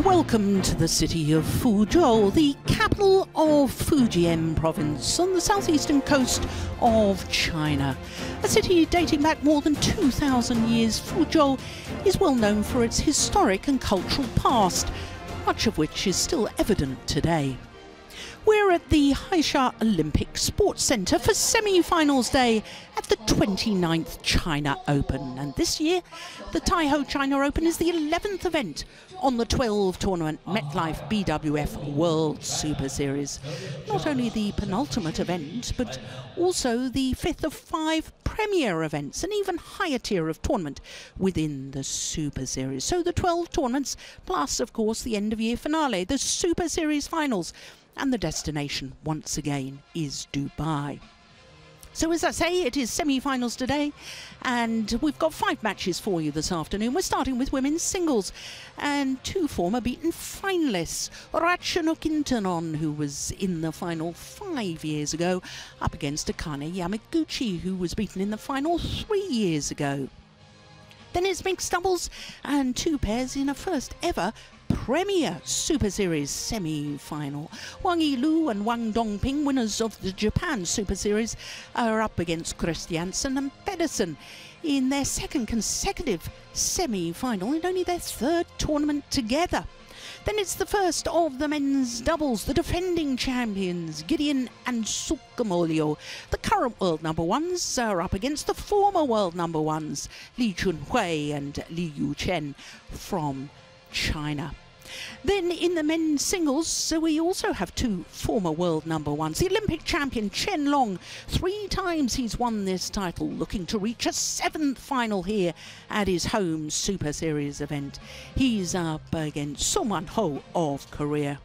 Welcome to the city of Fuzhou, the capital of Fujian province on the southeastern coast of China. A city dating back more than 2,000 years, Fuzhou is well known for its historic and cultural past, much of which is still evident today. We're at the Haisha Olympic Sports Centre for semi-finals day at the 29th China Open. And this year, the Tahoe China Open is the 11th event on the 12-tournament MetLife BWF World Superseries. Not only the penultimate event, but also the 5th of 5 premier events, an even higher tier of tournament within the Super Series. So the 12 tournaments, plus, of course, the end-of-year finale, the Super Series finals. And the destination, once again, is Dubai. So as I say, it is semi-finals today, and we've got 5 matches for you this afternoon. We're starting with women's singles, and 2 former beaten finalists. Ratchanok Intanon, who was in the final 5 years ago, up against Akane Yamaguchi, who was beaten in the final 3 years ago. Then it's mixed doubles, and 2 pairs in a first ever Premier Super Series semi-final. Wang Yilu and Wang Dongping, winners of the Japan Super Series, are up against Christiansen and Pedersen in their 2nd consecutive semi-final and only their 3rd tournament together. Then it's the first of the men's doubles. The defending champions, Gideon and Sukamolio, the current world number ones, are up against the former world number ones, Li Chunhui and Li Yuchen from China. Then in the men's singles, we also have 2 former world number ones. The Olympic champion Chen Long, 3 times he's won this title, looking to reach a 7th final here at his home Super Series event. He's up against Soman Ho of Korea.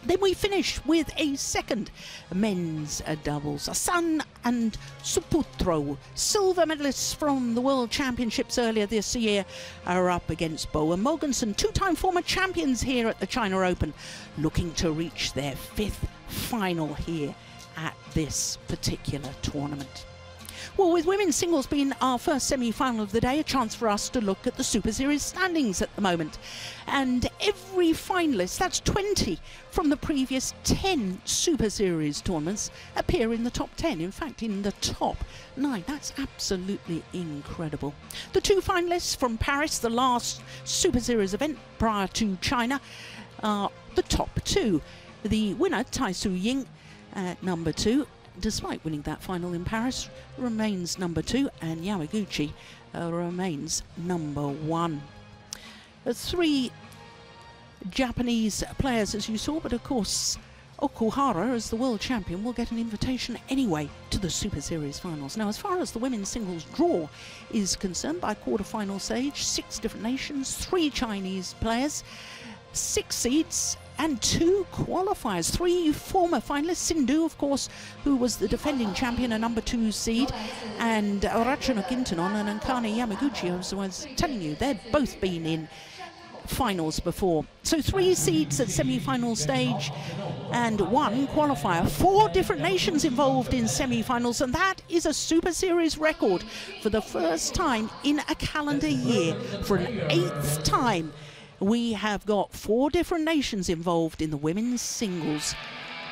Then we finish with a 2nd men's doubles. Asan and Suputro, silver medalists from the World Championships earlier this year, are up against Bo and Mogensen, 2-time former champions here at the China Open, looking to reach their 5th final here at this particular tournament. Well, with women's singles being our first semi-final of the day, a chance for us to look at the Super Series standings at the moment. And every finalist, that's 20 from the previous 10 Super Series tournaments, appear in the top 10. In fact, in the top 9. That's absolutely incredible. The 2 finalists from Paris, the last Super Series event prior to China, are the top 2. The winner, Tai Su Ying, at number 2, despite winning that final in Paris, remains number 2, and Yamaguchi remains number 1. 3 Japanese players, as you saw, but of course Okuhara, as the world champion, will get an invitation anyway to the Super Series finals. Now, as far as the women's singles draw is concerned, by quarter-final stage, 6 different nations, 3 Chinese players, 6 seeds, and 2 qualifiers. 3 former finalists, Sindhu, of course, who was the defending champion, a number 2 seed, and Ratchanok Intanon and Akane Yamaguchi, as I was telling you, they've both been in finals before. So 3 seeds at semi-final stage and 1 qualifier. 4 different nations involved in semi-finals, and that is a Super Series record for the first time in a calendar year. For an 8th time, we have got 4 different nations involved in the women's singles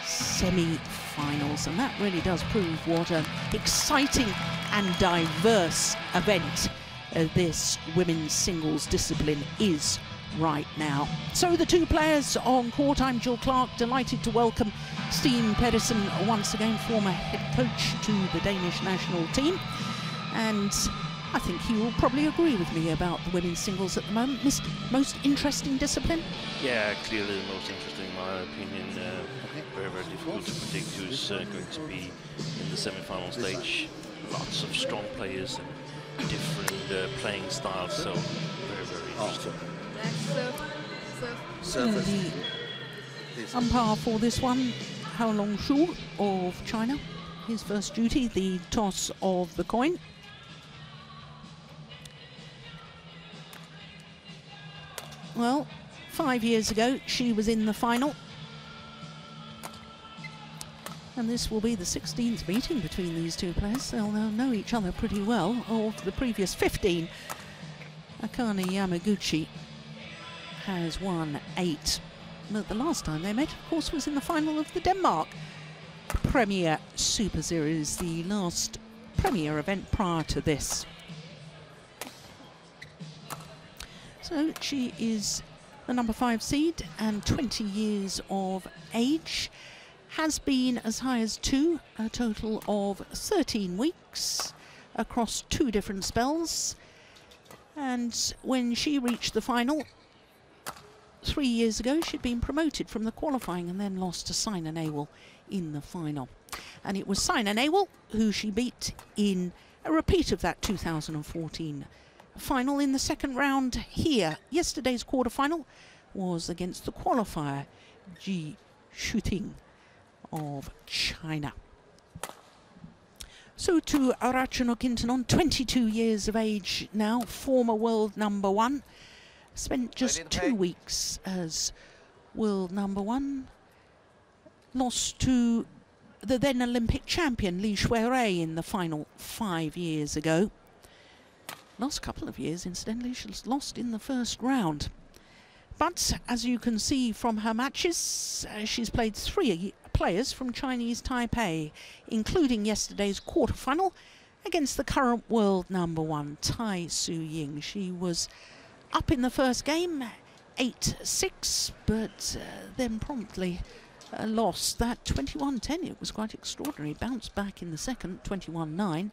semi-finals, and that really does prove what an exciting and diverse event this women's singles discipline is right now. So the 2 players on court, I'm Jill Clark, delighted to welcome Steen Pedersen, once again former head coach to the Danish national team, and I think he will probably agree with me about the women's singles at the moment. Most interesting discipline? Yeah, clearly the most interesting in my opinion. Very, very difficult to predict who's going to be in the semi-final stage. Lots of strong players and different playing styles, so very, very interesting. The umpire for this one, Hao Long Shu of China. His first duty, the toss of the coin. Well, 5 years ago, she was in the final. And this will be the 16th meeting between these 2 players. They'll know each other pretty well. Of the previous 15, Akane Yamaguchi has won 8. But the last time they met, of course, was in the final of the Denmark Premier Super Series, the last premier event prior to this. So she is the number 5 seed and 20 years of age. Has been as high as 2, a total of 13 weeks across 2 different spells. And when she reached the final 3 years ago, she'd been promoted from the qualifying and then lost to Sina Nehwal in the final. And it was Sina Nehwal who she beat in a repeat of that 2014 final in the second round here. Yesterday's quarterfinal was against the qualifier Ji Shuting of China. So to Ratchanok Intanon, 22 years of age now, former world number 1. Spent just 2 weeks as world number 1. Lost to the then Olympic champion Li Shuirui in the final 5 years ago. Last couple of years, incidentally, she's lost in the first round. But as you can see from her matches, she's played 3 players from Chinese Taipei, including yesterday's quarterfinal against the current world number 1, Tai Su Ying. She was up in the first game, 8-6, but then promptly lost that 21-10. It was quite extraordinary. Bounced back in the second, 21-9,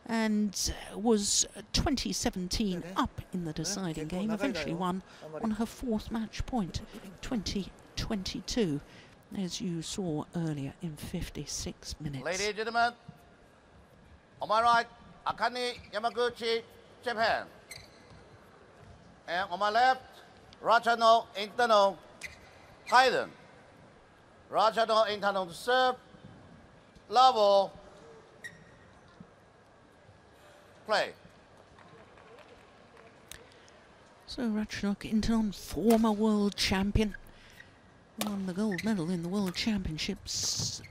and was 20-17 up in the deciding game. Eventually won on her 4th match point, 20-22, as you saw earlier in 56 minutes. Ladies and gentlemen, on my right, Akane Yamaguchi, Japan. And on my left, Ratchanok Intanon, Thailand. Ratchanok Intanon to serve, level, play. So Ratchanok Intanon, former world champion, won the gold medal in the World Championships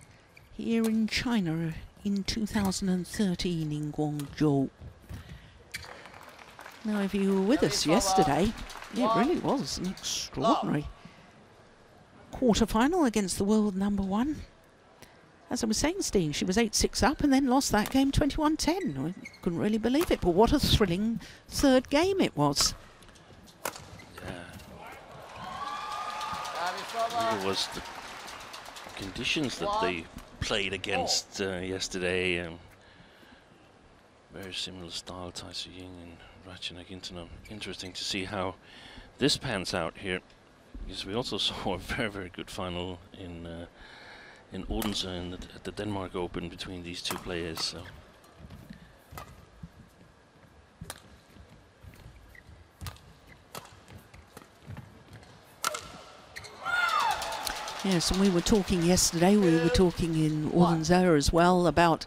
here in China in 2013 in Guangzhou. Now, if you were with us yesterday, it really was an extraordinary quarter-final against the world number 1. As I was saying, Steen, she was 8-6 up and then lost that game 21-10. I couldn't really believe it, but what a thrilling third game it was. It was the conditions that they played against yesterday. Very similar style, Tai Su Ying and Ratchanok Intanon. Interesting to see how this pans out here, because we also saw a very, very good final in Odense at the Denmark Open between these 2 players. So. Yes, and we were talking yesterday, we were talking in Odense as well about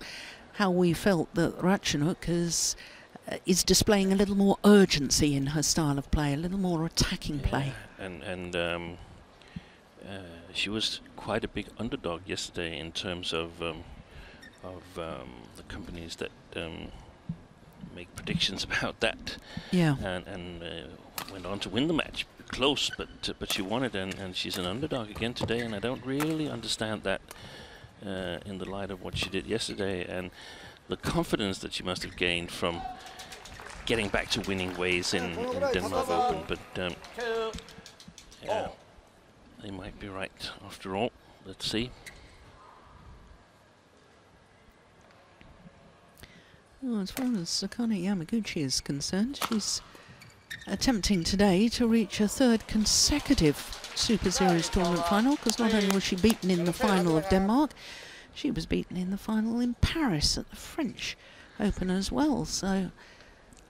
how we felt that Ratchanok is displaying a little more urgency in her style of play, a little more attacking play. And she was quite a big underdog yesterday in terms of the companies that make predictions about that. Yeah. And went on to win the match. Close, but she won it, and she's an underdog again today, and I don't really understand that in the light of what she did yesterday and the confidence that she must have gained from getting back to winning ways in Denmark Open. But yeah, they might be right after all. Let's see. Well, as far as Akane Yamaguchi is concerned, she's attempting today to reach a 3rd consecutive Super Series tournament final, because not only was she beaten in the final of Denmark, she was beaten in the final in Paris at the French Open as well. So,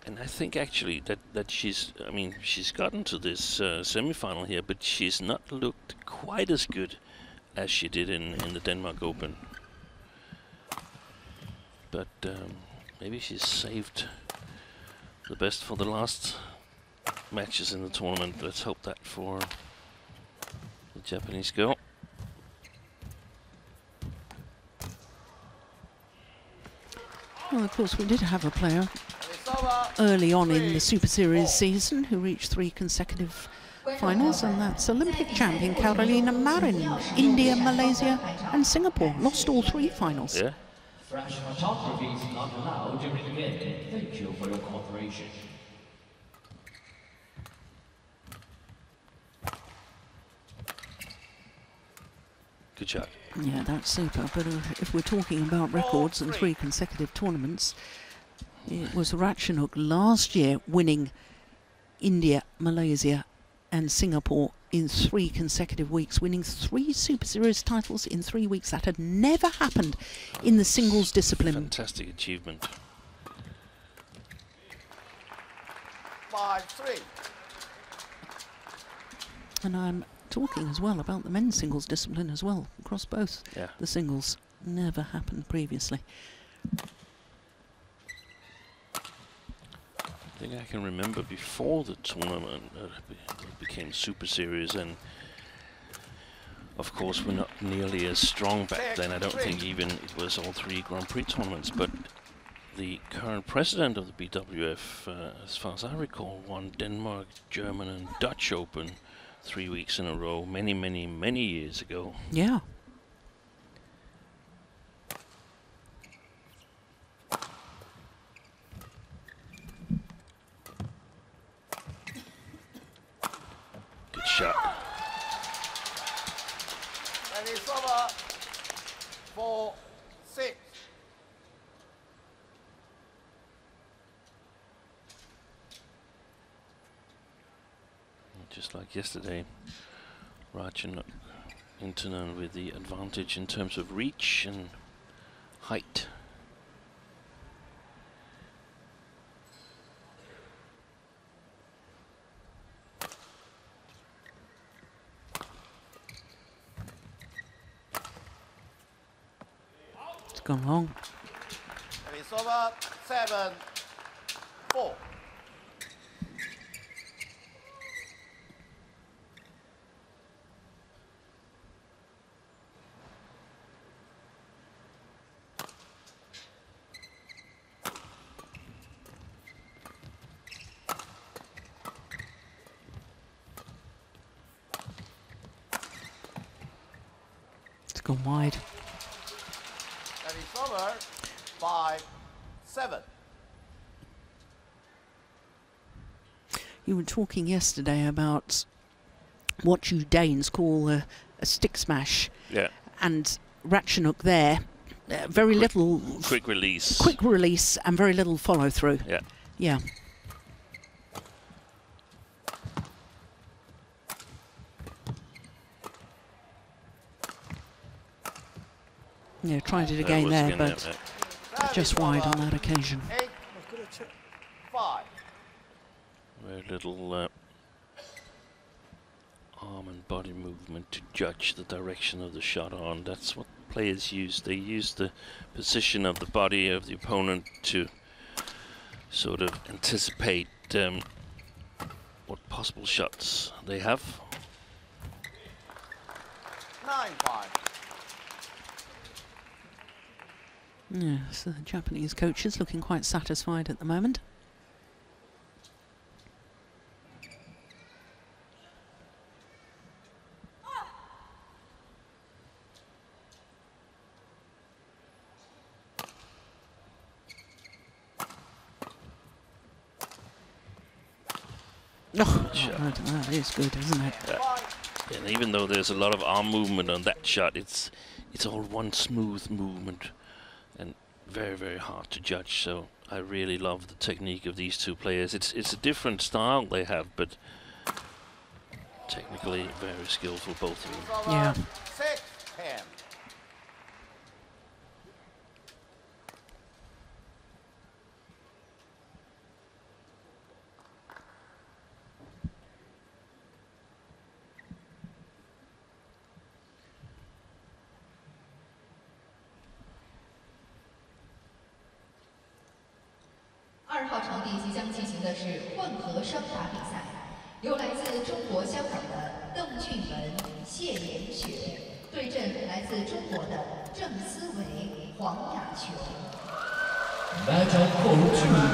and I think actually that she's gotten to this semi-final here, but she's not looked quite as good as she did in the Denmark Open. But maybe she's saved the best for the last matches in the tournament. Let's hope that for the Japanese girl. Well, of course, we did have a player early on in the Super Series season who reached 3 consecutive finals, and that's Olympic champion Carolina Marin. India, Malaysia and Singapore lost all 3 finals. Yeah. Fresh photography is not allowed during the game. Thank you for your cooperation. Good shot. Yeah, that's super. But if we're talking about records and 3 consecutive tournaments, it was Ratchanok last year winning India, Malaysia and Singapore in 3 consecutive weeks, winning 3 Super Series titles in 3 weeks. That had never happened in the singles discipline. Fantastic achievement. 5-3. And I'm talking as well about the men's singles discipline as well, across both the singles. Never happened previously. I think I can remember before the tournament it became Super Series, and of course we're not nearly as strong back then. I don't think even it was all 3 Grand Prix tournaments, but the current president of the BWF, as far as I recall, won Denmark, German and Dutch Open 3 weeks in a row many years ago. Yeah. Good shot. And it's over 4-6. Just like yesterday, Ratchanok Intanon with the advantage in terms of reach and height. It's gone long. And it's over 7-4. Gone wide. And it's over 5-7. You were talking yesterday about what you Danes call a stick smash. Yeah. And Ratchanok there, very little... Quick release. Quick release and very little follow through. Yeah. Yeah. Yeah, tried it again there, but just wide on that occasion. 8-5. Very little arm and body movement to judge the direction of the shot on. That's what players use. They use the position of the body of the opponent to sort of anticipate what possible shots they have. 9-5. Yes, the Japanese coach is looking quite satisfied at the moment. Oh, that is good, isn't it? And even though there's a lot of arm movement on that shot, it's all one smooth movement and very, very hard to judge. So I really love the technique of these 2 players. It's a different style they have, but technically very skillful, both of them. Yeah. 6-10.2号场地即将进行的是混合双打比赛，由来自中国香港的邓俊文、谢妍雪对阵来自中国的郑思维、黄雅琼。Match of 4-2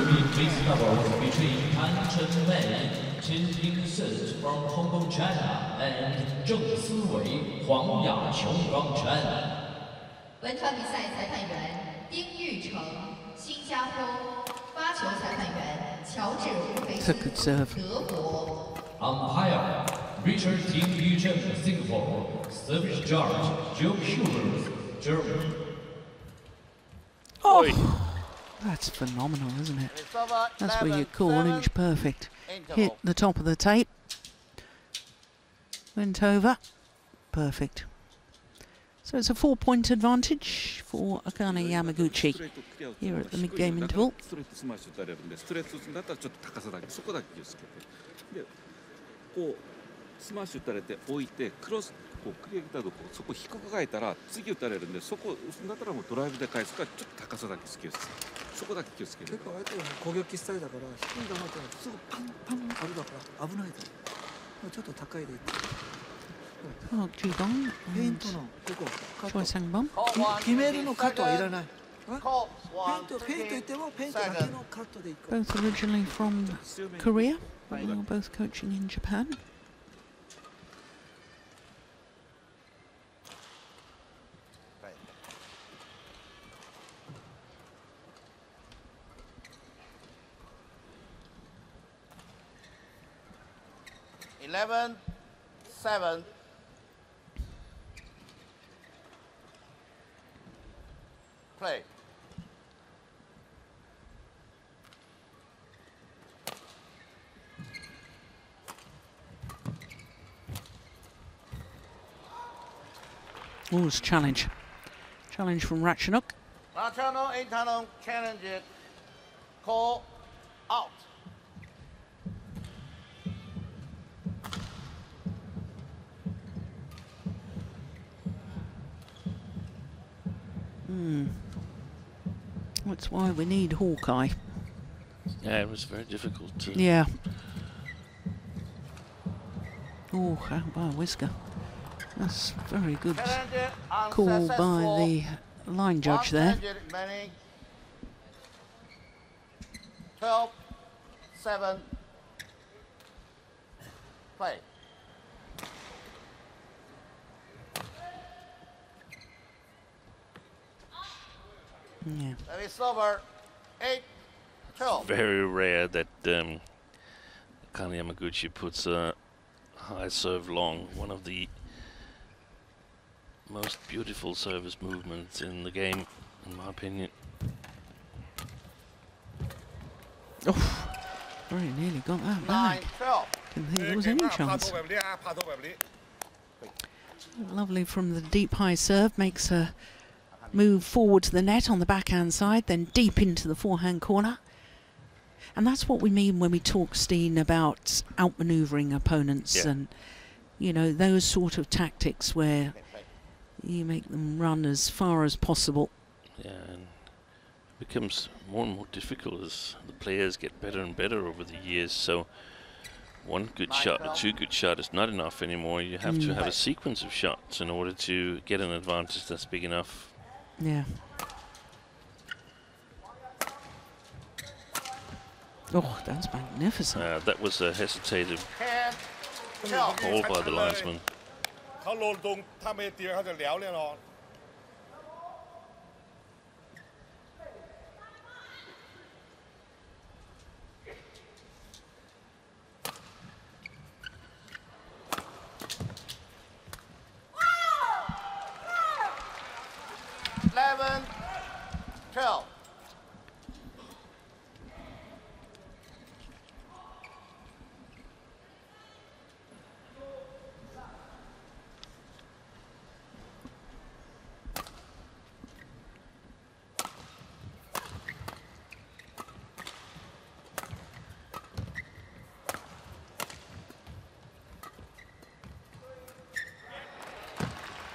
in mixed doubles between Han Chen Wei Chen Ying-Sen from Hong Kong, China, and Zheng Siwei, Huang Yachong from China. 本场比赛裁判员丁玉成，新加坡；发球裁判员乔治胡培斯， Good serve. 德国。 Umpire Richard Ting Yucheng, Singapore. Service judge Joe Hubert, Germany. Oh, that's phenomenal, isn't it? It's over. That's what you call 11-7. inch perfect. Interval. Hit the top of the tape. Went over. Perfect. So it's a 4-point advantage for Akane Yamaguchi here at the mid-game interval. ストレートスマッシュ打たれるんで、ストレートだったらちょっと高さだけ、そこだけ気をつけて。で、こうスマッシュ打たれて置いてクロスこうクリアしたとこそこ低く書いたら次打たれるんで、そこだったらもうドライブで返すからちょっと高さだけ気をつけて。そこだけ気をつけて。結構相手は攻撃スタイルだから低い球ってのはすぐパンパンあるだから危ないからちょっと高いでいって Oh, Judong ペイン and トのここカッ Choi ト Sang-bom. Call one, 決めるのカットはいら second. ないペイ Call ン one, トペイント言ってもペイントだけのカットでいく Both originally from Korea, but they were both coaching in Japan. Right. 11-7. Play. Oh, it's a challenge. Challenge from Ratchanok. Ratchanok Intanon challenge it. Call out. That's why we need Hawkeye. Yeah, it was very difficult to. Yeah. Oh, how about Whisker? That's very good Challenge it call by unsuccessful. the line judge there. 12-7. Play. Yeah. It's over. 8-12. Very rare that Akane Yamaguchi puts a high serve long. One of the most beautiful service movements in the game, in my opinion. Oh, very nearly got that back. 9-12. Didn't think there was any chance. Lovely from the deep high serve, makes her move forward to the net on the backhand side, then deep into the forehand corner. And that's what we mean when we talk, Steen, about outmaneuvering opponents and, you know, those sort of tactics where you make them run as far as possible. Yeah, and it becomes more and more difficult as the players get better and better over the years. So one good shot or two good shots is not enough anymore. You have to have a sequence of shots in order to get an advantage that's big enough. Yeah. Oh, that's magnificent. That was a hesitative 10-12. call by the linesman. เขาโลนตรงถ้าไม่ตีเขาจะเหลวแน่นอน 11-12.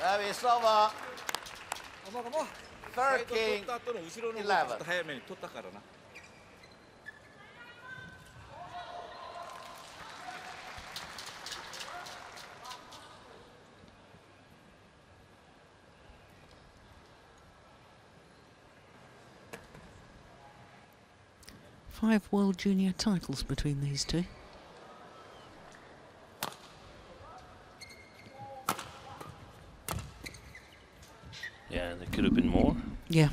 That is over. 取った後の後ろの方ちょっと早めに取ったからな。5 World Junior titles between these two. There could have been more. Yeah.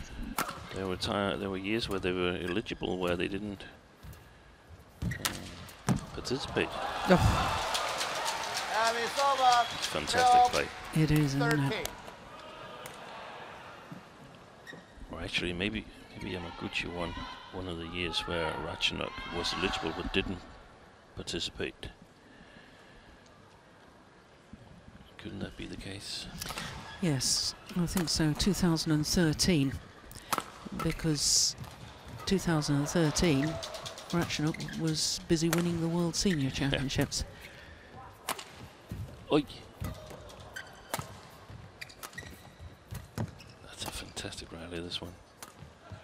There were years where they were eligible, where they didn't participate. Oh, It's over. Fantastic play. it is, isn't 13. it? Or actually, maybe Yamaguchi won one of the years where Ratchanok was eligible but didn't participate. Couldn't that be the case? Yes, I think so. 2013, because 2013, Ratchanok was busy winning the World Senior Championships. Oi. That's a fantastic rally, this one.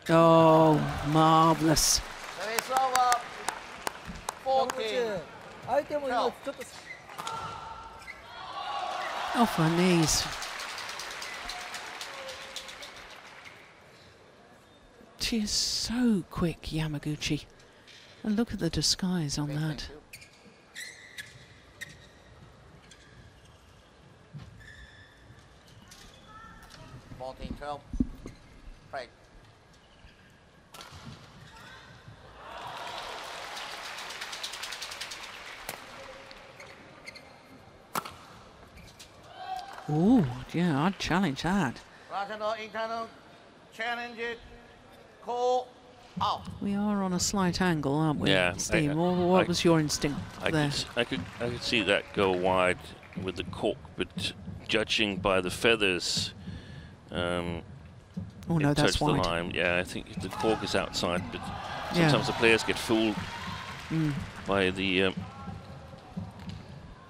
Oh, marvellous. It's over. 14. 相手も今ちょっと Off her knees. She is so quick, Yamaguchi. And look at the disguise on that. Right. Ooh, yeah, I'd challenge that. Ratchanok Intanon, challenge it. Call out. We are on a slight angle, aren't we, Yeah, Steve? What I- was your instinct there? I could see that go wide with the cork, but judging by the feathers, Oh no, it that's touched the wide. line. Yeah, I think the cork is outside, but Yeah. sometimes the players get fooled Mm. by the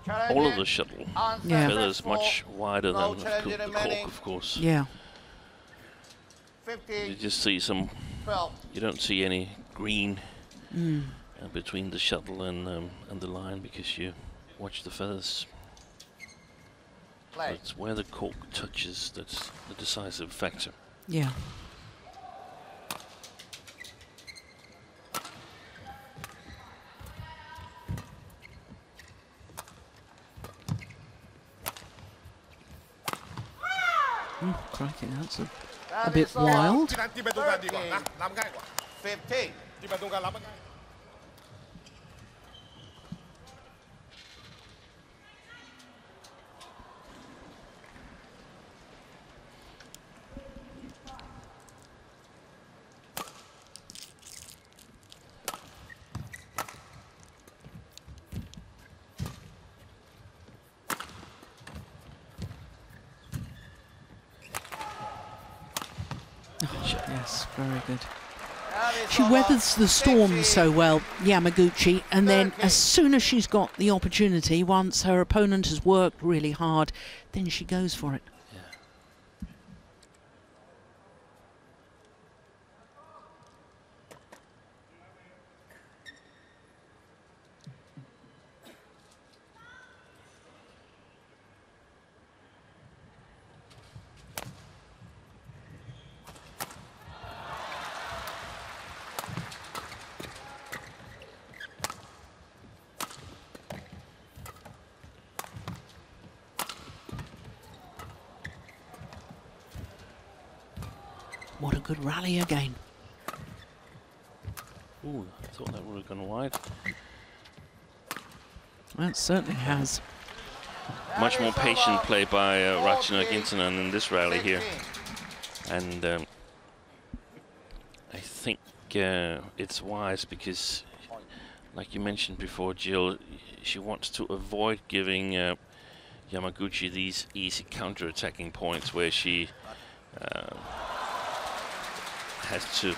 Challenge all of it. the shuttle Yeah. feathers much wider No than challenge the remaining. cork, of course. Yeah. You 15, just see some. 12. You don't see any green Mm. between the shuttle and the line because you watch the feathers. Play. It's where the cork touches that's the decisive factor. Yeah. Crikey, that's a bit wild. ที่นั้นที่ไปตรงกลางดีกว่านะรับง่ายกว่า 15. ที่ไปตรงกลางรับง่าย Yes, very good. It's She over. weathers the storm 16. so well, Yamaguchi, and then as soon as she's got the opportunity, once her opponent has worked really hard, then she goes for it. What a good rally again. Ooh, I thought that would have gone wide. That certainly has. Much more patient play by Ratchanok Intanon in this rally here. 16. And I think it's wise because, like you mentioned before, Jill, she wants to avoid giving Yamaguchi these easy counter-attacking points where she has to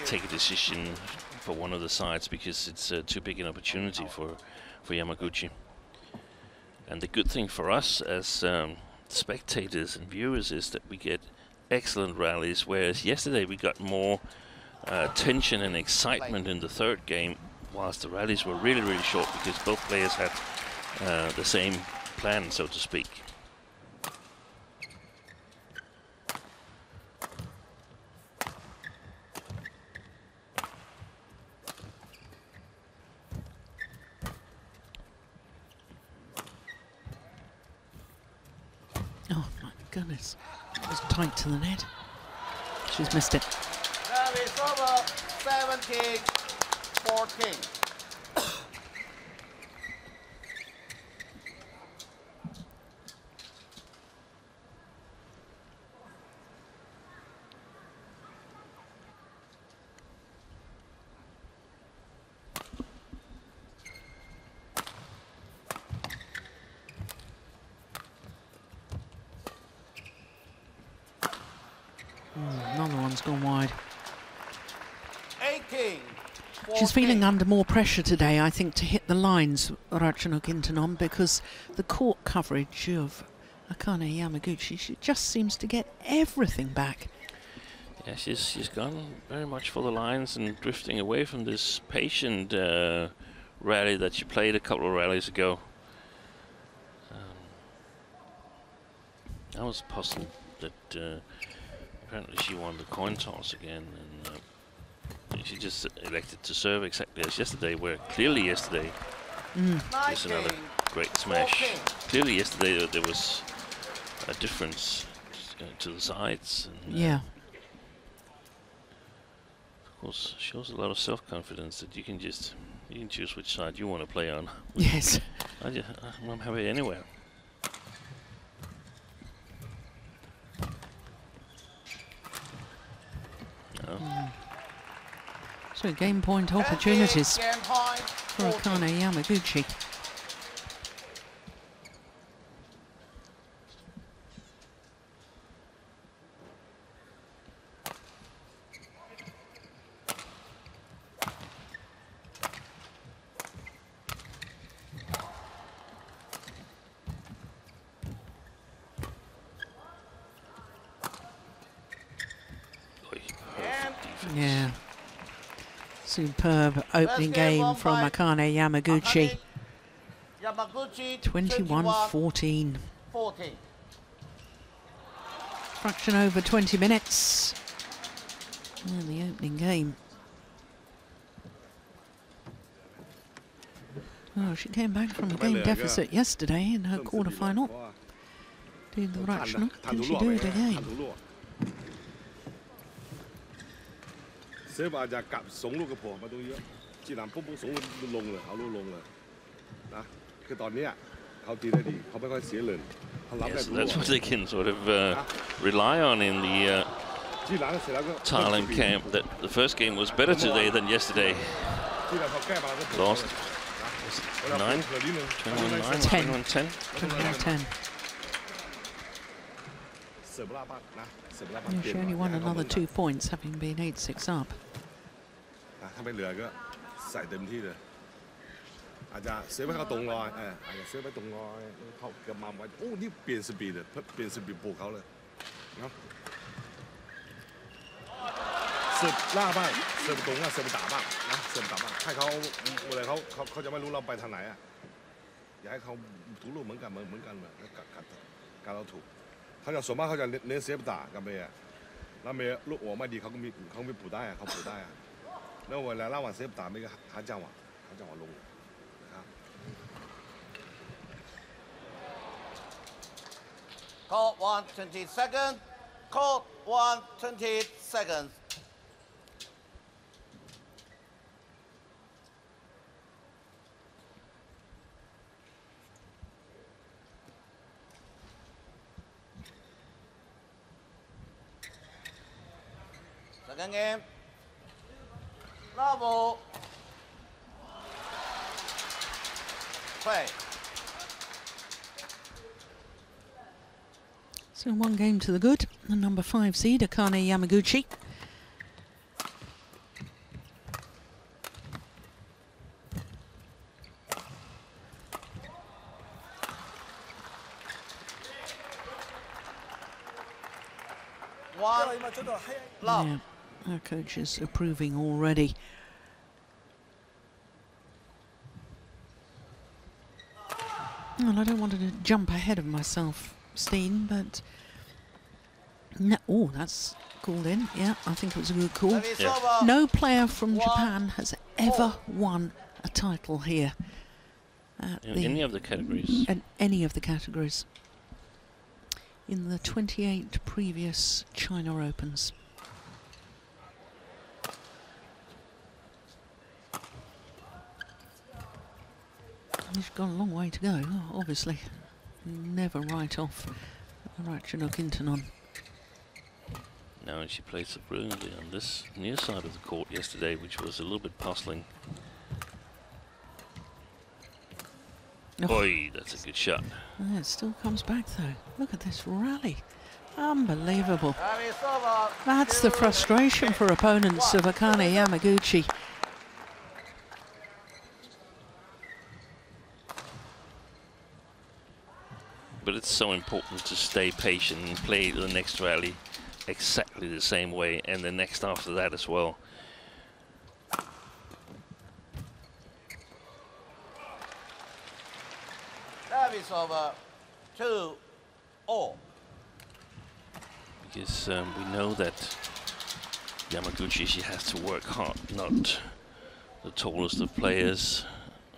take a decision for one of the sides because it's too big an opportunity for Yamaguchi. And the good thing for us as spectators and viewers is that we get excellent rallies, whereas yesterday we got more tension and excitement in the third game, whilst the rallies were really, really short because both players had the same plan, so to speak. Oh my goodness, it was tight to the net. She's missed it. Service over, 17-14. Another one's gone wide. 18. She's feeling under more pressure today, I think, to hit the lines, Ratchanok Intanon, because the court coverage of Akane Yamaguchi, she just seems to get everything back. Yeah, she's gone very much for the lines and drifting away from this patient rally that she played a couple of rallies ago. I was puzzled that apparently she won the coin toss again, and she just elected to serve exactly as yesterday, where clearly yesterday was another great smash. Clearly yesterday there was a difference to the sides. And, yeah. Of course, shows a lot of self-confidence that you can choose which side you want to play on. Yes. I'm happy anywhere. So game point opportunities for Akane Yamaguchi. Yeah. Superb opening game from Akane Yamaguchi. 21-14. Fraction over 20 minutes in the opening game. Oh, she came back from a game deficit yesterday in her quarter-final. Did the Ratchanok, can she do it again? 所以話就夾慫碌嘅婆乜都要，自然卜卜慫都ลงเลยเขาลงเลยนะคือตอนนี้เขาตีได้ดีเขาไม่ค่อยเสียเลยเขารับได้ That's what they can sort of rely on in the Thailand camp. That the first game was better today than yesterday. Lost 9, 21-9, 21-10. 21-10. Yeah, she only won another 2 points, having been 8-6 up. ถ้าไม่เหลือก็ใส่เต็มที่เลยอาจจะเสียไปเขาตรงลอยอาจจะเสียไปตรงลอยเขาเกือบมาไว้โอ้นี่เปลี่ยนสปีดเลยเปลี่ยนสปีดปลูกเขาเลยเนาะเสิร์ฟล่าบ้างเสิร์ฟตรงอ่ะเสิร์ฟด่าบ้างนะเสิร์ฟด่าบ้างให้เขาเวลาเขาจะไม่รู้เราไปทางไหนอ่ะอยากให้เขาถูกลูกเหมือนกันเลยการเราถูกเขาจะส่วนมากเขาจะเน้นเซฟด่ากับเมย์แล้วเมย์ลูกหัวไม่ดีเขามีปูได้เขาปูได้แล้วเวลาล่าวันเซฟด่าเมย์ก็หาจังหวะลงนะครับ Call 120 seconds. Call 120 seconds. Second game. Bravo. Play. So one game to the good. The number 5 seed, Akane Yamaguchi. Yeah, our coach is approving already. Well, I don't want to jump ahead of myself, Steen, but no, oh, that's called in. Yeah, I think it was a good call. Yeah. No player from Japan has ever won a title here. In any of the categories. In any of the categories. In the 28 previous China Opens. He's got a long way to go, obviously. Never write off Ratchanok Intanon. Now she played so brilliantly on this near side of the court yesterday, which was a little bit puzzling. Oh. Boy, that's a good shot. Yeah, it still comes back though. Look at this rally. Unbelievable. That's the frustration for opponents of Akane Yamaguchi. But it's so important to stay patient and play the next rally exactly the same way, and the next after that as well. Service over 2-all. Because we know that Yamaguchi, she has to work hard, not the tallest of players,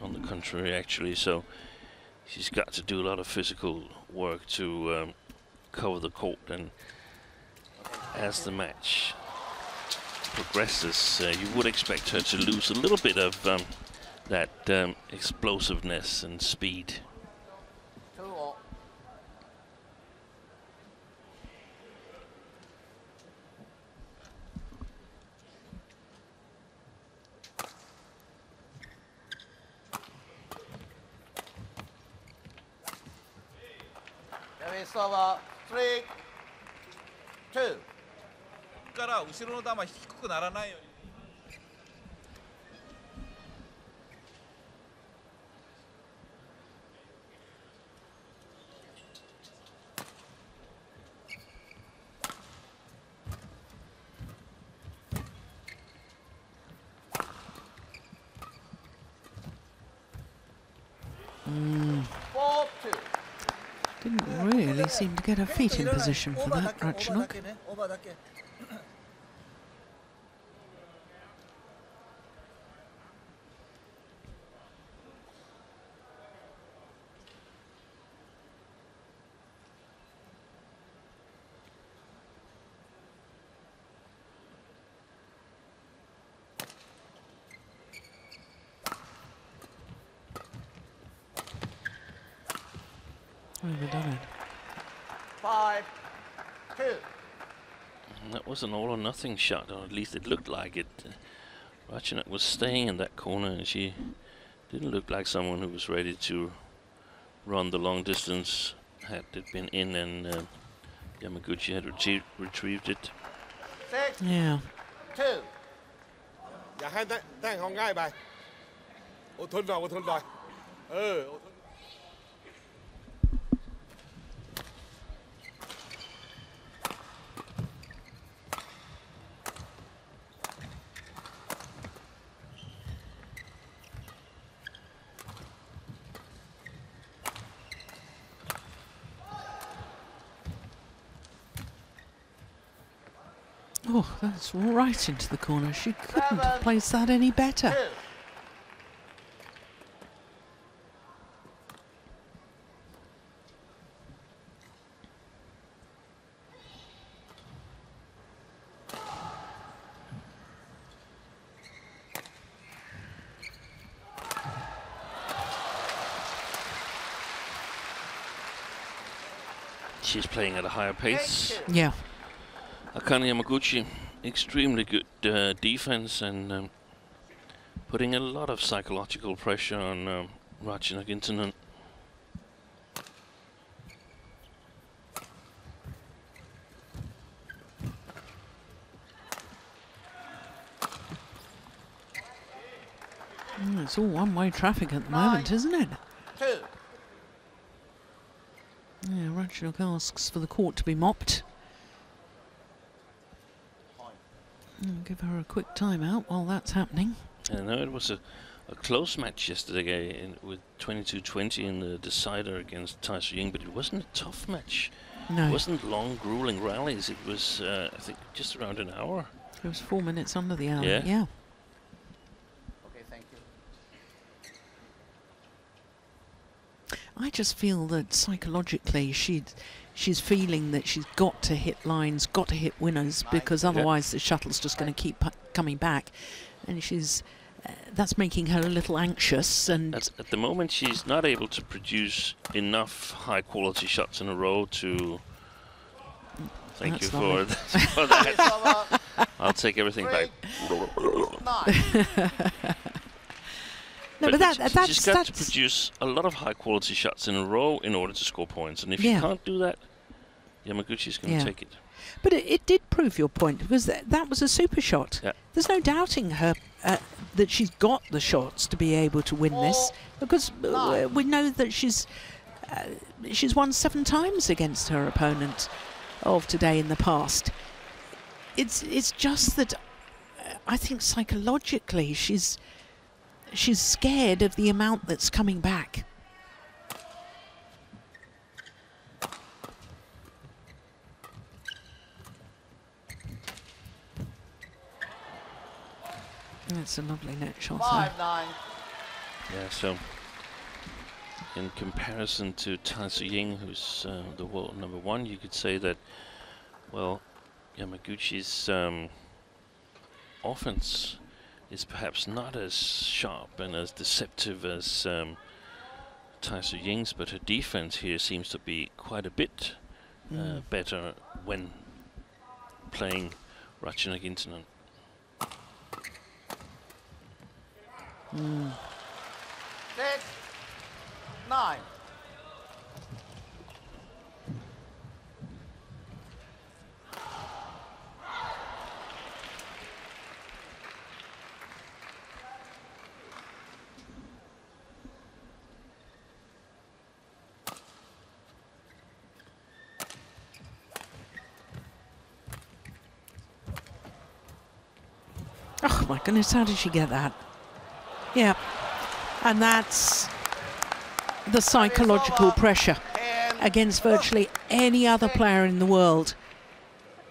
on the contrary actually, so she's got to do a lot of physical work to cover the court, and as the match progresses, you would expect her to lose a little bit of that explosiveness and speed. 2-all. Service over 3-2. から後ろの球低くならないように。Didn't really seem to get her feet in position for that, Ratchanok. Overdone it. 5-2. And that was an all or nothing shot, or at least it looked like it. Ratchanok was staying in that corner, and she didn't look like someone who was ready to run the long distance had it been in, and Yamaguchi had retrieved it. 6-2. Yeah. อย่าให้แต่งเขาง่ายไปอดทนหน่อยอดทนหน่อยอดทน Oh, that's right into the corner. She couldn't have placed that any better. 2. She's playing at a higher pace. Yeah. Akane Yamaguchi, extremely good defense, and putting a lot of psychological pressure on Ratchanok Intanon. It's all one-way traffic at the moment, isn't it? 2. Yeah, Ratchanok asks for the court to be mopped. Give her a quick timeout while that's happening. I know it was a close match yesterday with 22-20 in the decider against Tahoe Ying, but it wasn't a tough match. No. It wasn't long, grueling rallies. It was, I think, just around an hour. It was 4 minutes under the hour. Yeah. Yeah. Okay, thank you. I just feel that psychologically she's feeling that she's got to hit lines, got to hit winners, because otherwise the shuttle's just going to keep coming back. And she's that's making her a little anxious. And at the moment, she's not able to produce enough high-quality shots in a row to. Thank you for that. I'll take everything back. No, but she's got to produce a lot of high-quality shots in a row in order to score points. And if you can't do that, Yamaguchi's going to take it. But it did prove your point, because that was a super shot. Yeah. There's no doubting her that she's got the shots to be able to win this, because we know that she's won 7 times against her opponent of today in the past. It's just that I think psychologically she's scared of the amount that's coming back. That's a lovely net shot. 5-9. Yeah, so in comparison to Tahoe Ying, who's the world #1, you could say that, well, Yamaguchi's offense is perhaps not as sharp and as deceptive as Tahoe Ying's, but her defense here seems to be quite a bit better when playing Ratchanok Intanon. 6-9. Oh my goodness, how did she get that? Yeah, and that's the psychological pressure against virtually any other player in the world.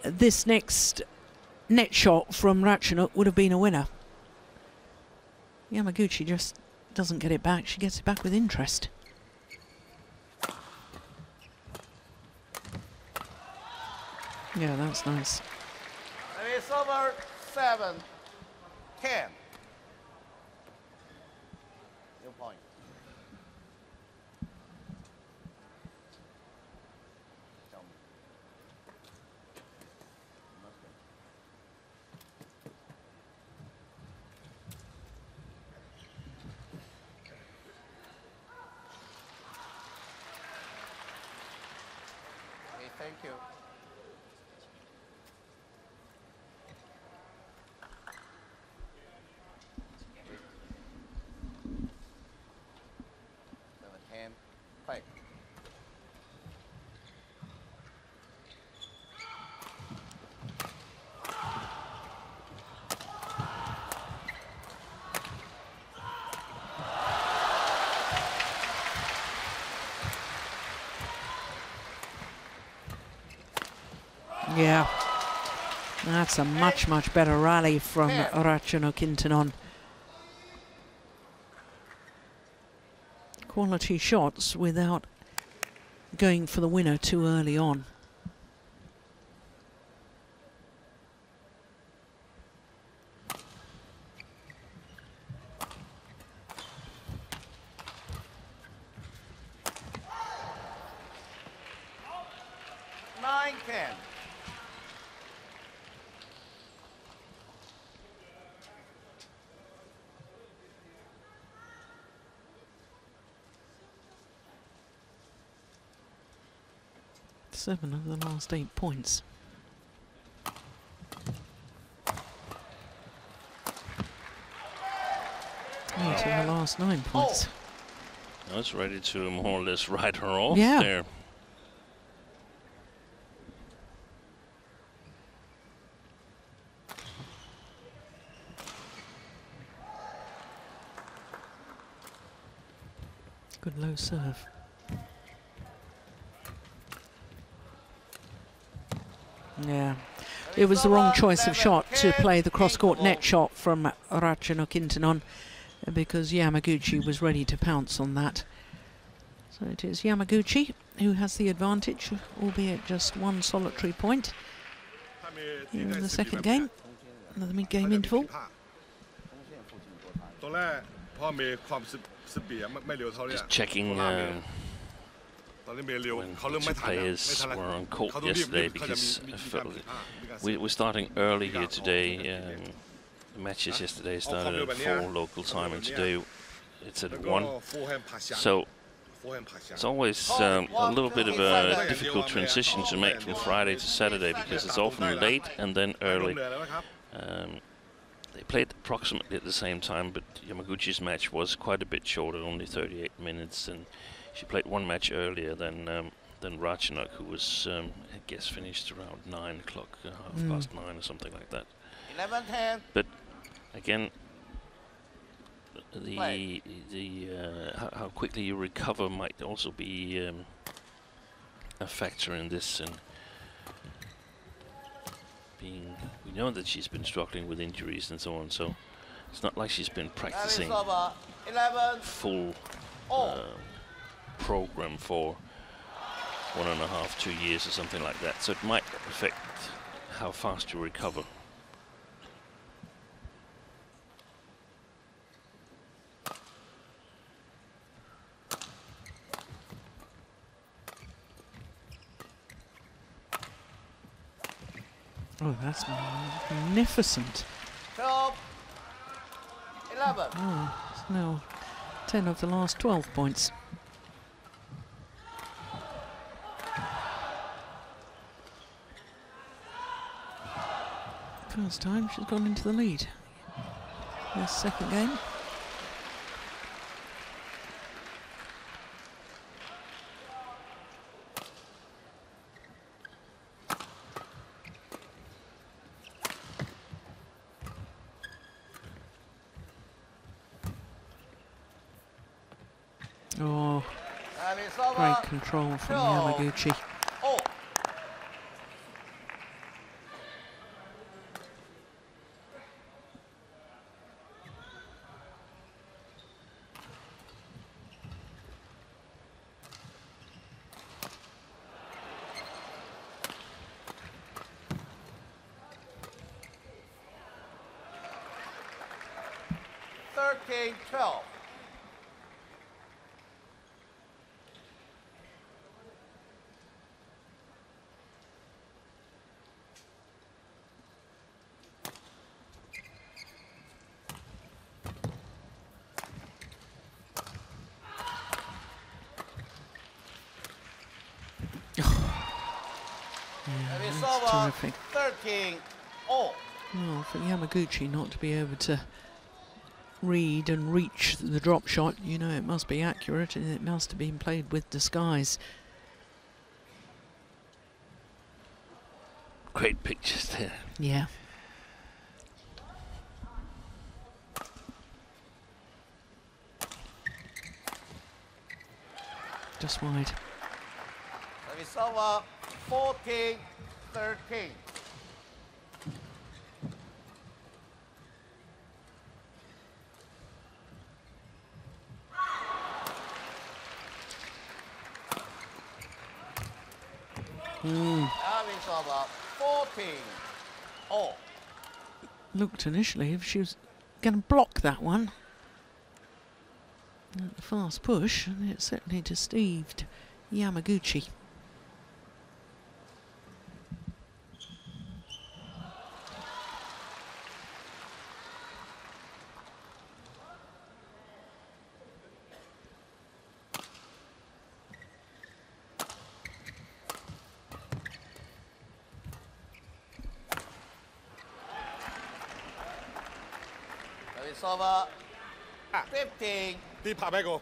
This next net shot from Ratchanok would have been a winner. Yamaguchi just doesn't get it back. She gets it back with interest. Yeah, that's nice. And it's over 7-10. New point. Tell me. Okay, thank you. Fight. Yeah, that's a much better rally from Ratchanok Intanon. Quality shots without going for the winner too early on. Seven of the last 8 points. 8 of the last 9 points. I was ready to more or less write her off there. Good low serve. Yeah, it was the wrong choice of shot to play the cross-court net shot from Ratchanok Intanon, because Yamaguchi was ready to pounce on that. So it is Yamaguchi who has the advantage, albeit just 1 solitary point in the second game, another mid-game interval. Just checking when two players were on court yesterday, because I felt we're starting early here today. The matches yesterday started at 4 local time, and today it's at 1. So it's always a little bit of a difficult transition to make from Friday to Saturday, because it's often late and then early. They played approximately at the same time, but Yamaguchi's match was quite a bit shorter, only 38 minutes, and she played one match earlier than Ratchanok, who was, I guess, finished around 9 o'clock, half past 9 or something like that. 11-10. But again, how quickly you recover might also be a factor in this. And we know that she's been struggling with injuries and so on, so it's not like she's been practicing full program for 1.5, 2 years or something like that. So it might affect how fast you recover. Oh, that's magnificent. 12, 11. Oh, it's now 10 of the last 12 points. First time she's gone into the lead. This second game. Oh, great control from Yamaguchi. Oh. Thirteen, 12. That's terrific. 13-0. Well, for Yamaguchi not to be able to read and reach the drop shot, you know, it must be accurate and it must have been played with disguise. Great pictures there. Yeah. Just wide. Service over, 14-13. Service over, 14-0. Looked initially if she was going to block that one. A fast push, and it certainly deceived Yamaguchi. Service over, 15-14.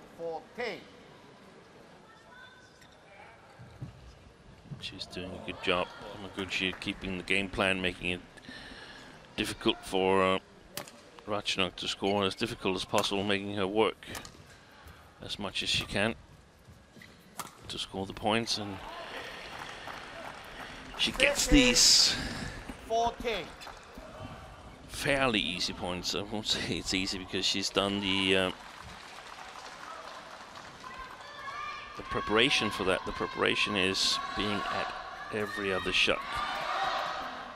She's doing a good job, Yamaguchi, keeping the game plan, making it difficult for Ratchanok to score, as difficult as possible, making her work as much as she can to score the points, and she gets these 14. fairly easy points. I won't say it's easy because she's done the preparation for that. The preparation is being at every other shot,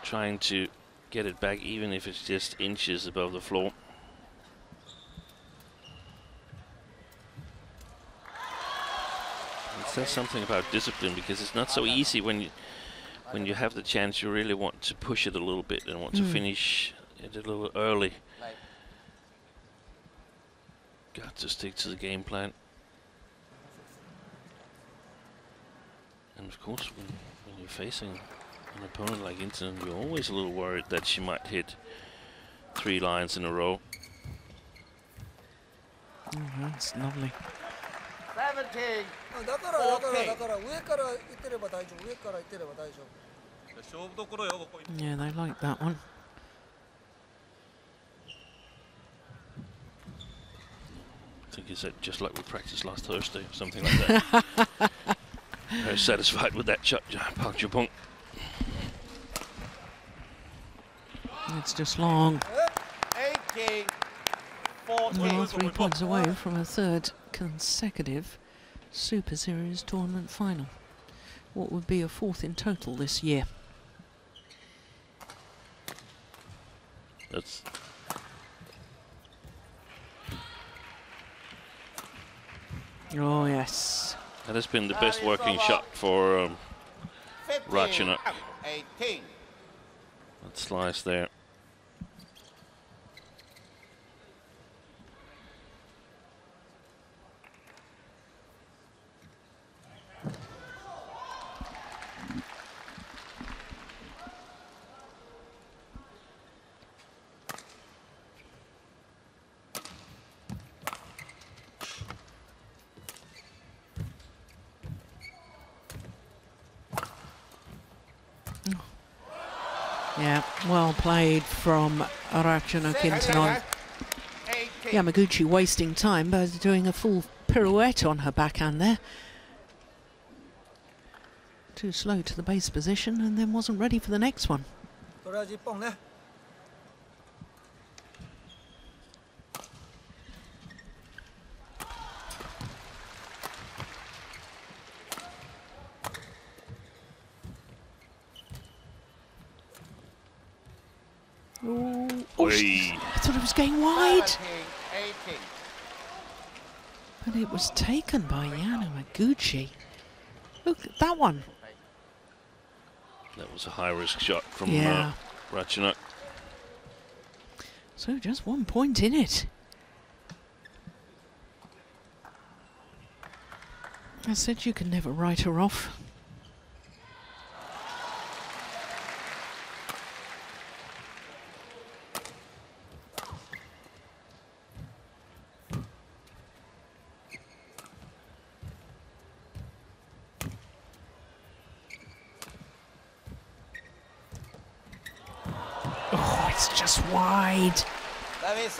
trying to get it back even if it's just inches above the floor. says something about discipline, because it's not so easy when you have the chance. You really want to push it a little bit and want to finish it a little early. Got to stick to the game plan. And of course, when you're facing an opponent like Intanon, you're always a little worried that she might hit 3 lines in a row. Oh, that's lovely. 17. だから上から行ってれば大丈夫。上から行ってれば大丈夫。勝負どころよ、ここ。 Yeah, they like that one. I think he said just like we practiced last Thursday or something like that. Very satisfied with that shot, Park Jabong. It's just long. 18. 14. Well, 3 points away from a 3rd consecutive Super Series tournament final. What would be a 4th in total this year? That's Oh, yes. that has been the best working shot for 15. Ratchanok. 18. That slice there. Yeah, well played from Ratchanok Intanon. Yamaguchi wasting time by doing a full pirouette on her backhand there. Too slow to the base position and then wasn't ready for the next one. とりあえず1本ね。 I thought it was going wide. 17. 18. But it was taken by Yamaguchi. Look at that one. That was a high-risk shot from Yeah. Ratchanok. So just 1 point in it. I said you can never write her off. Oh, it's just wide.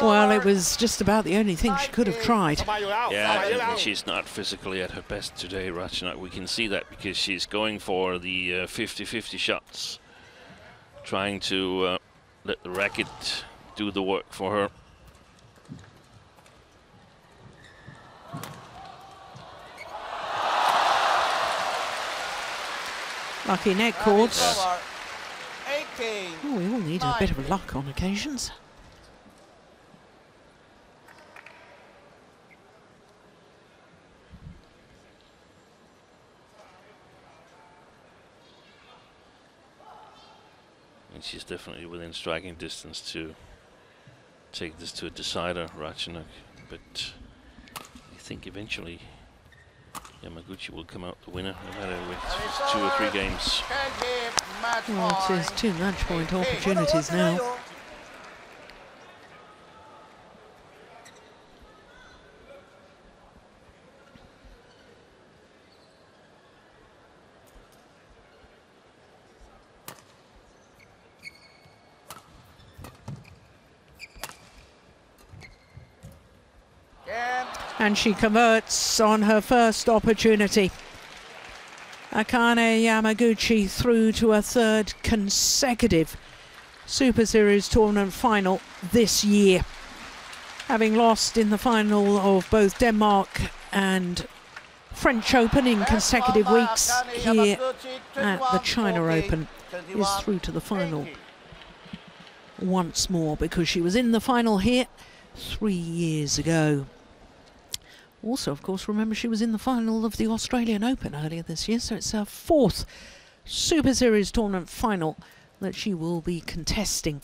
Well, it was just about the only thing she could have tried. Yeah, and she's not physically at her best today, Ratchanok. We can see that because she's going for the 50-50 shots, trying to let the racket do the work for her. Lucky net chords. Over. 18. Oh, we all need a bit of luck on occasions. And she's definitely within striking distance to take this to a decider, Ratchanok. But I think eventually Yamaguchi will come out the winner, no matter if it's 2 or 3 games. Well, it is 2 match point opportunities now. And she converts on her first opportunity. Akane Yamaguchi through to a 3rd consecutive Super Series tournament final this year, having lost in the final of both Denmark and French Open in consecutive weeks. Here at the China Open is through to the final once more, because she was in the final here 3 years ago. Also, of course, remember she was in the final of the Australian Open earlier this year, so it's her 4th Super Series tournament final that she will be contesting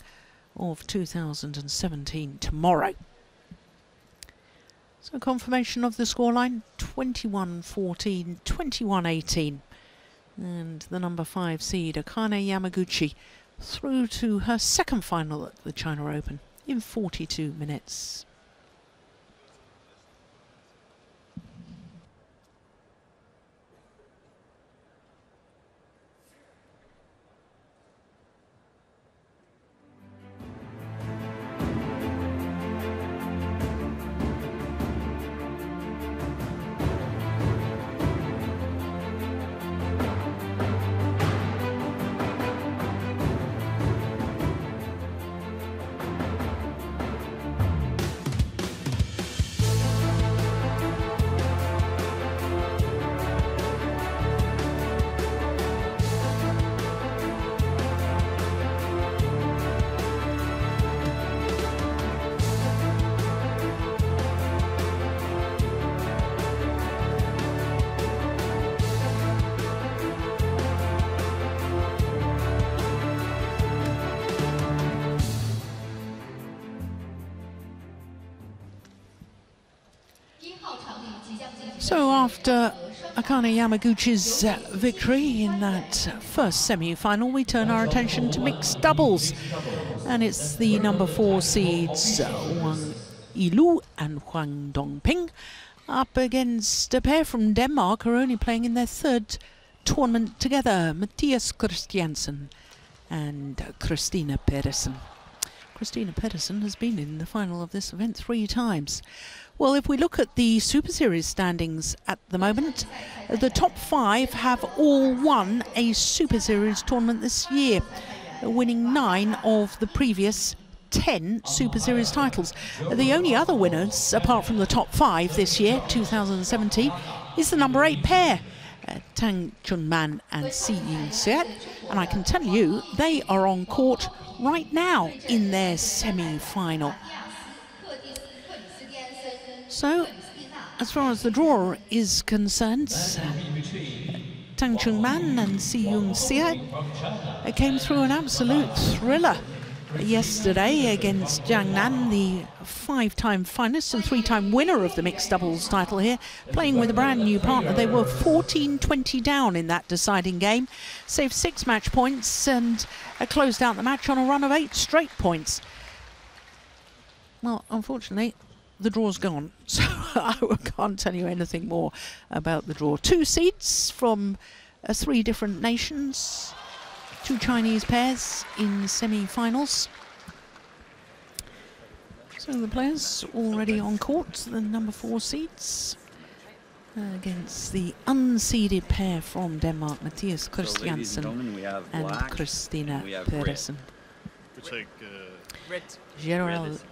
of 2017 tomorrow. So confirmation of the scoreline, 21-14, 21-18. And the number 5 seed, Akane Yamaguchi, through to her 2nd final at the China Open in 42 minutes. So after Akane Yamaguchi's victory in that first semi-final, we turn our attention to mixed doubles. And it's the number 4 seeds Wang Yilu and Huang Dongping up against a pair from Denmark who are only playing in their 3rd tournament together, Mathias Christiansen and Christina Pedersen. Christina Pedersen has been in the final of this event 3 times. Well, if we look at the Super Series standings at the moment, the top 5 have all won a Super Series tournament this year, winning 9 of the previous 10 Super Series titles. The only other winners, apart from the top 5 this year, 2017, is the number 8 pair, Tang Chunman and Si Ying-siat. And I can tell you, they are on court right now in their semi-final. So, as far as the draw is concerned, Tang Chunman and Si Ying-siat came through an absolute thriller yesterday against Jiang Nan, the 5-time finalist and 3-time winner of the mixed doubles title here, playing with a brand new partner. They were 14-20 down in that deciding game, saved 6 match points and closed out the match on a run of 8 straight points. Well, unfortunately, the draw's gone, so I can't tell you anything more about the draw. 2 seeds from 3 different nations, 2 Chinese pairs in semi-finals. So the players already on court, the number 4 seeds against the unseeded pair from Denmark, Mathias Christiansen and Christina Pedersen. We take red. Gerald Alson